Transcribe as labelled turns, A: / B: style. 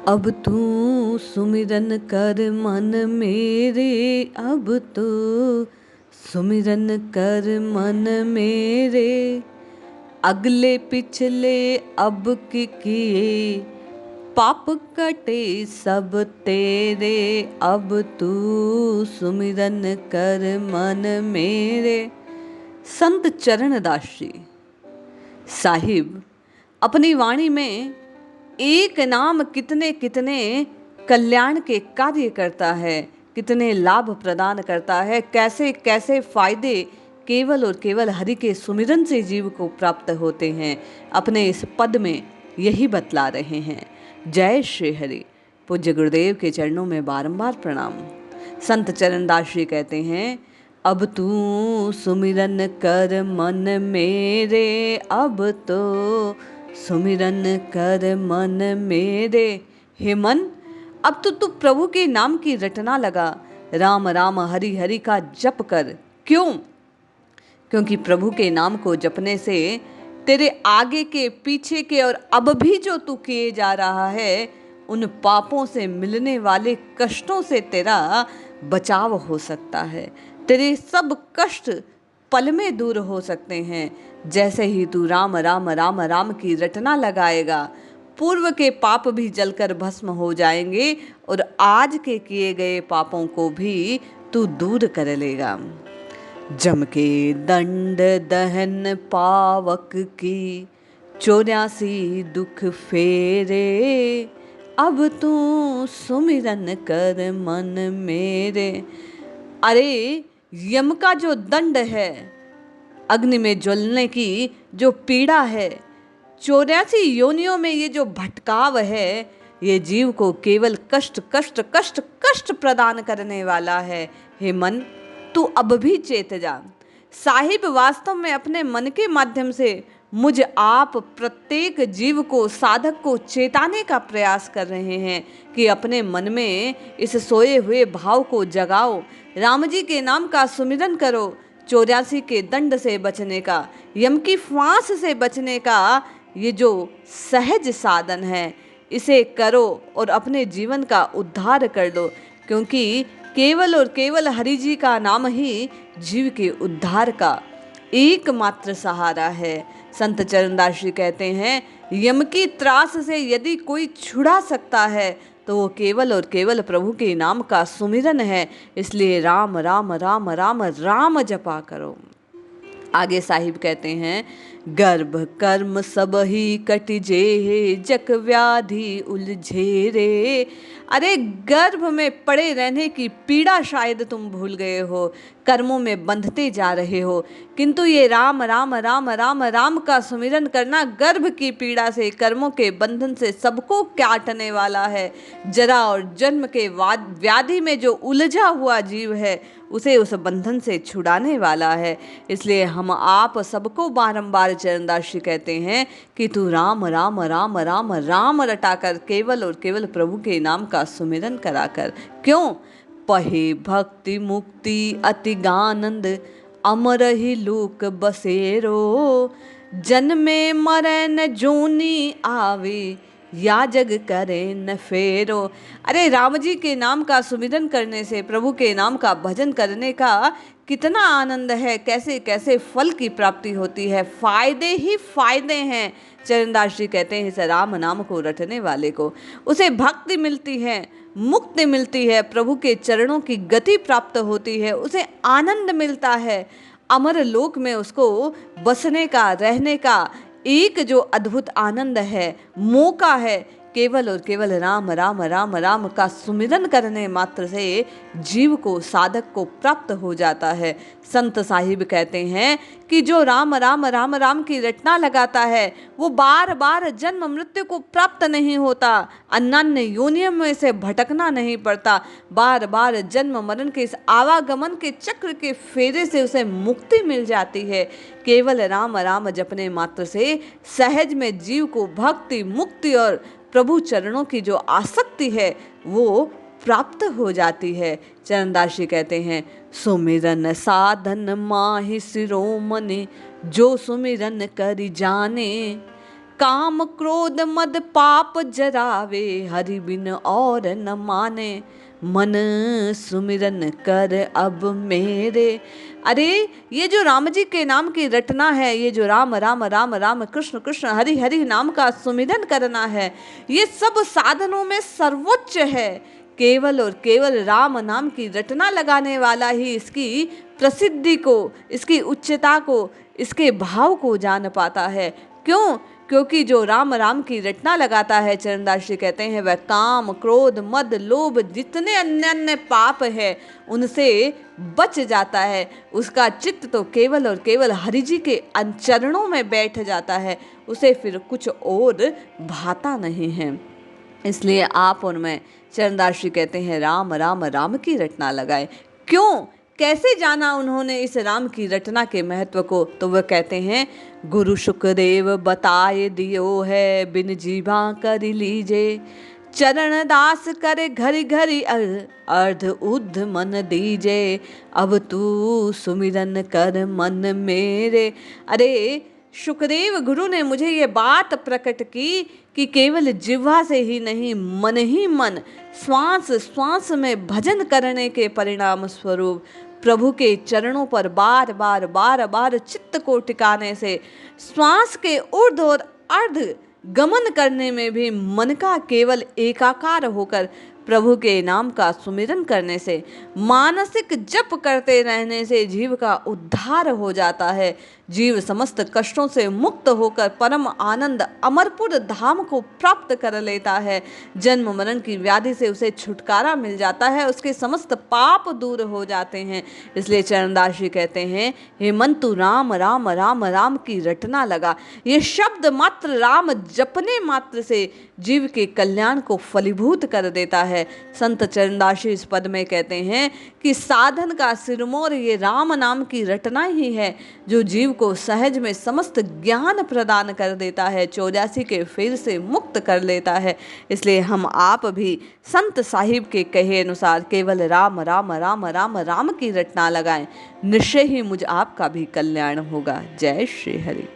A: अब तू सुमिरन कर मन मेरे, अब तो सुमिरन कर मन मेरे। अगले पिछले अब के किए, पाप कटे सब तेरे। अब तू सुमिरन कर मन मेरे। संत चरणदास जी साहिब अपनी वाणी में एक नाम कितने कितने कल्याण के कार्य करता है, कितने लाभ प्रदान करता है, कैसे कैसे फायदे केवल और केवल हरि के सुमिरन से जीव को प्राप्त होते हैं, अपने इस पद में यही बतला रहे हैं। जय श्री हरि। पूज्य गुरुदेव के चरणों में बारंबार प्रणाम। संत चरणदास जी कहते हैं, अब तू सुमिरन कर मन मेरे, अब तो सुमिरन कर मन मेरे। हे मन, अब तो तू प्रभु के नाम की रटना लगा, राम राम हरि हरि का जप कर। क्यों? क्योंकि प्रभु के नाम को जपने से तेरे आगे के पीछे के और अब भी जो तू किए जा रहा है उन पापों से मिलने वाले कष्टों से तेरा बचाव हो सकता है। तेरे सब कष्ट पल में दूर हो सकते हैं। जैसे ही तू राम राम राम राम की रटना लगाएगा, पूर्व के पाप भी जलकर भस्म हो जाएंगे और आज के किए गए पापों को भी तू दूर कर लेगा। जम के दंड दहन पावक की, 84 दुख फेरे। अब तू सुमिरन कर मन मेरे। अरे यम का जो दंड है, अग्नि में ज्वलने की जो पीड़ा है, 84 योनियों में ये जो भटकाव है, ये जीव को केवल कष्ट कष्ट कष्ट कष्ट प्रदान करने वाला है। हे मन, तू अब भी चेत जा। साहिब वास्तव में अपने मन के माध्यम से मुझ आप प्रत्येक जीव को, साधक को चेताने का प्रयास कर रहे हैं कि अपने मन में इस सोए हुए भाव को जगाओ, राम जी के नाम का सुमिरन करो। 84 के दंड से बचने का, यम की फांस से बचने का ये जो सहज साधन है, इसे करो और अपने जीवन का उद्धार कर लो। क्योंकि केवल और केवल हरि जी का नाम ही जीव के उद्धार का एकमात्र सहारा है। संत चरणदास जी कहते हैं, यम की त्रास से यदि कोई छुड़ा सकता है तो वो केवल और केवल प्रभु के नाम का सुमिरन है। इसलिए राम राम राम राम राम जपा करो। आगे साहिब कहते हैं, गर्भ कर्म सब ही कटिजे, जक व्याधि उलझे रे। अरे गर्भ में पड़े रहने की पीड़ा शायद तुम भूल गए हो, कर्मों में बंधते जा रहे हो, किंतु ये राम राम राम राम राम का सुमिरन करना गर्भ की पीड़ा से, कर्मों के बंधन से सबको काटने वाला है। जरा और जन्म के व्याधि में जो उलझा हुआ जीव है उसे उस बंधन से छुड़ाने वाला है। इसलिए हम आप सबको बारंबार चरणदास जी कहते हैं कि तू राम राम राम राम राम रटाकर केवल और केवल प्रभु के नाम का सुमिरन करा कर। क्यों? पहे भक्ति मुक्ति अति गानंद, अमर ही लोक बसेरो। जन्मे मरे न जोनी आवे, या जग करे न फेरो। अरे राम जी के नाम का सुमिरन करने से, प्रभु के नाम का भजन करने का कितना आनंद है, कैसे कैसे फल की प्राप्ति होती है, फायदे ही फायदे हैं। चरणदास जी कहते हैं, इस राम नाम को रटने वाले को उसे भक्ति मिलती है, मुक्ति मिलती है, प्रभु के चरणों की गति प्राप्त होती है, उसे आनंद मिलता है, अमर लोक में उसको बसने का, रहने का एक जो अद्भुत आनंद है, मौका है। केवल और केवल राम राम राम राम का सुमिरन करने मात्र से जीव को, साधक को प्राप्त हो जाता है। संत साहिब कहते हैं कि जो राम राम राम राम की रटना लगाता है वो बार बार जन्म मृत्यु को प्राप्त नहीं होता, अन्य योनियों में से भटकना नहीं पड़ता, बार बार जन्म मरण के इस आवागमन के चक्र के फेरे से उसे मुक्ति मिल जाती है। केवल राम राम जपने मात्र से सहज में जीव को भक्ति, मुक्ति और प्रभु चरणों की जो आसक्ति है वो प्राप्त हो जाती है। चरणदास जी कहते हैं, सुमिरन साधन माहि शिरोमणि, जो सुमिरन करि जाने। काम क्रोध मद पाप जरावे, हरि बिन और न माने, मन सुमिरन कर अब मेरे। अरे ये जो राम जी के नाम की रटना है, ये जो राम राम राम राम कृष्ण कृष्ण हरि हरि नाम का सुमिरन करना है, ये सब साधनों में सर्वोच्च है। केवल और केवल राम नाम की रटना लगाने वाला ही इसकी प्रसिद्धि को, इसकी उच्चता को, इसके भाव को जान पाता है। क्यों? क्योंकि जो राम राम की रटना लगाता है, चरणदास जी कहते हैं, वह काम क्रोध मद लोभ जितने अन्य अन्य पाप है उनसे बच जाता है। उसका चित्त तो केवल और केवल हरि जी के चरणों में बैठ जाता है, उसे फिर कुछ और भाता नहीं है। इसलिए आप और मैं, चरणदास जी कहते हैं, राम राम राम की रटना लगाए। क्यों? कैसे जाना उन्होंने इस राम की रटना के महत्व को? तो वह कहते हैं, गुरु शुकदेव बताए दियो है, बिन जीवा कर लीजे, चरण दास करे घरी घरी अर्ध उद्ध मन दीजे, अब तू सुमिरन कर मन मेरे। अरे शुकदेव गुरु ने मुझे ये बात प्रकट की कि केवल जिह्वा से ही नहीं, मन ही मन, श्वास श्वास में भजन करने के परिणाम स्वरूप प्रभु के चरणों पर बार बार बार बार चित्त को टिकाने से, श्वास के ऊर्ध्व और अर्ध गमन करने में भी मन का केवल एकाकार होकर प्रभु के नाम का सुमिरन करने से, मानसिक जप करते रहने से जीव का उद्धार हो जाता है। जीव समस्त कष्टों से मुक्त होकर परम आनंद अमरपुर धाम को प्राप्त कर लेता है। जन्म मरण की व्याधि से उसे छुटकारा मिल जाता है, उसके समस्त पाप दूर हो जाते हैं। इसलिए चरणदास जी कहते हैं, हे मन तू राम राम राम राम की रटना लगा। ये शब्द मात्र राम जपने मात्र से जीव के कल्याण को फलीभूत कर देता है। संत चरणदास जी इस पद में कहते हैं कि साधन का सिरमौर ये राम नाम की रटना ही है, जो जीव को सहज में समस्त ज्ञान प्रदान कर देता है, 84 के फेर से मुक्त कर लेता है। इसलिए हम आप भी संत साहिब के कहे अनुसार केवल राम राम राम राम राम की रटना लगाएं, निश्चय ही मुझ आपका भी कल्याण होगा। जय श्री हरि।